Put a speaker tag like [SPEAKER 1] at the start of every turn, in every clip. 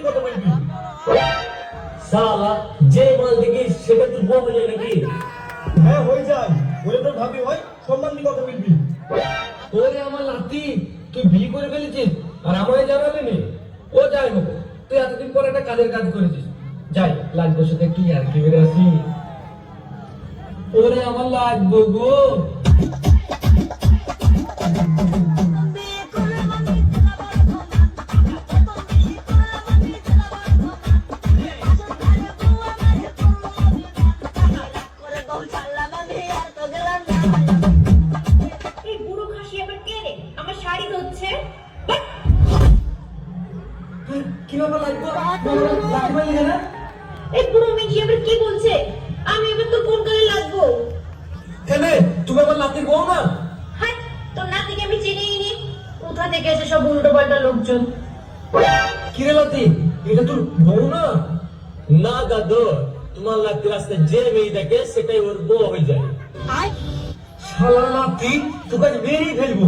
[SPEAKER 1] সম্মানী কথা বলবি শালা যে মাল দেখিস সেটা তুই বউ হয়ে যায় নাকি হ্যাঁ হয়ে যায় বলে তোর ভাবি হয় সম্মান দিয়ে কথা বলবি তোরে আমার নাতি তুই বিয়ে করে ফেলেছিস আর আমায় জানালি নি ও যাই হোক তুই এতদিন পর একটা কাজের কাজ করেছিস যাই লাগবে সাথে কি আর কি বেড়ে আসি ওরে আমার লাগবো গো কি ব্যাপার লাগবো লাগবে না
[SPEAKER 2] এই বুড়ো মেয়ে এবার কি বলছে আমি এবার তো কোন কালে লাগবো
[SPEAKER 1] কেন তুমি আমার নাতির বউ না
[SPEAKER 2] হাই তোর নাতিকে আমি চিনিই নি কোথা থেকে এসে সব উল্টো পাল্টা লোকজন
[SPEAKER 1] কি রে লাতি এটা তোর বউ না না দাদু তোমার নাতি রাস্তায় যে মেয়ে দেখে সেটাই ওর বউ হয়ে যায় শালা নাতি তোকে আজ মেরেই ফেলবো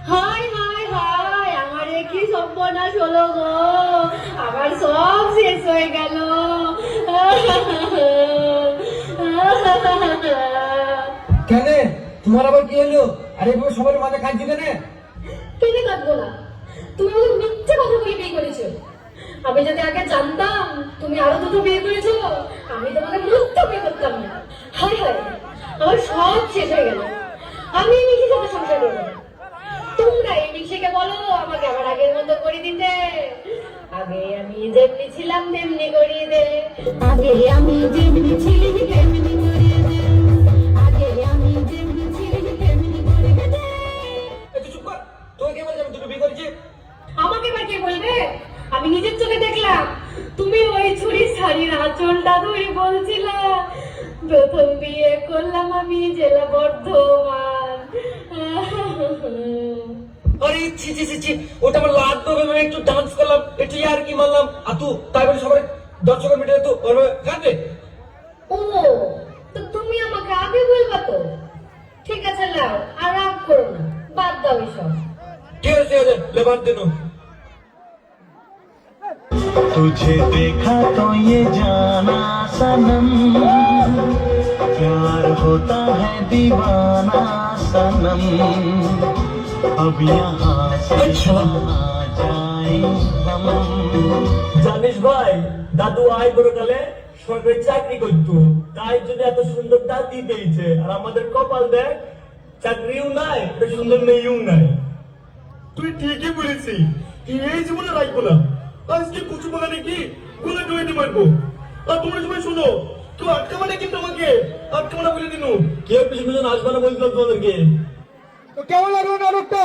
[SPEAKER 2] হাই হাই হাই আমার কি সর্বনাশ হলো গো আমার সব শেষ হয়ে গেল
[SPEAKER 1] কেন তোমার আবার কি হলো আরে এবার সবার মাঝে কাঁদছি কেন
[SPEAKER 2] কেনে কাঁদবো না তুমি আমাকে মিথ্যে কথা বলে বিয়ে করেছো আমি যদি আগে জানতাম তুমি আরো দুটো বিয়ে করেছো আমি তোমাকে মুক্ত বিয়ে করতাম না হাই হাই আমার সব শেষ হয়ে গেল আমি মিশির সাথে সংসার করবো না তোমরা এই মিশিকে বলো আমাকে আবার আগের মতো করে দিতে আগে আমি যেমনি ছিলাম তেমনি করিয়ে দে আগে আমি যেমনি ছিলি তেমনি করিয়ে দে আগে আমি যেমনি ছিলি তেমনি করিয়ে দে
[SPEAKER 1] তুই চুপ কর তোকে কে বলছে আমি দুটো বিয়ে করেছি
[SPEAKER 2] আমাকে এবার কে বলবে আমি নিজের চোখে দেখলাম তুমি ওই ছুরির শাড়ির আঁচলটা ধরে বলছিলে প্রথম বিয়ে করলাম আমি জেলা বর্ধমান
[SPEAKER 1] আরে ছি ছি ছি ছি ওটা আমার লাগতো ভেবে একটু ডান্স করলাম একটু আর কি মারলাম আর তুই তাই বলে সবার দর্শকের মিটে তো ওর কাঁদবে
[SPEAKER 2] ও তো তুমি আমাকে আগে বলবা তো ঠিক আছে নাও আর রাগ করো না বাদ দাও এসব
[SPEAKER 1] ঠিক আছে লেবার দিন
[SPEAKER 3] तुझे देखा तो ये जाना सनम प्यार होता है दीवाना सनम अब यहाँ से कहाँ जाए हम
[SPEAKER 1] জানিস ভাই দাদু আয় বড়কালে সরকারি চাকরি করতো তাই যদি এত সুন্দর দাদি দিয়েছে আর আমাদের কপাল দেখ চাকরিও নাই একটা সুন্দর মেয়েও নাই তুই ঠিকই বলেছিস এই জীবনে রাখবো না আজকে কুচু বাগানে কি গুলে ডুয়ে মারবো আর তোমরা সবাই শোনো তুই আটকাবা না কিন্তু আমাকে আটকাবা না বলে দিনু কেউ পিছনে পিছনে আসবে না বলছিলাম তোমাদেরকে
[SPEAKER 4] তো কেমন লাগলো নাটকটা?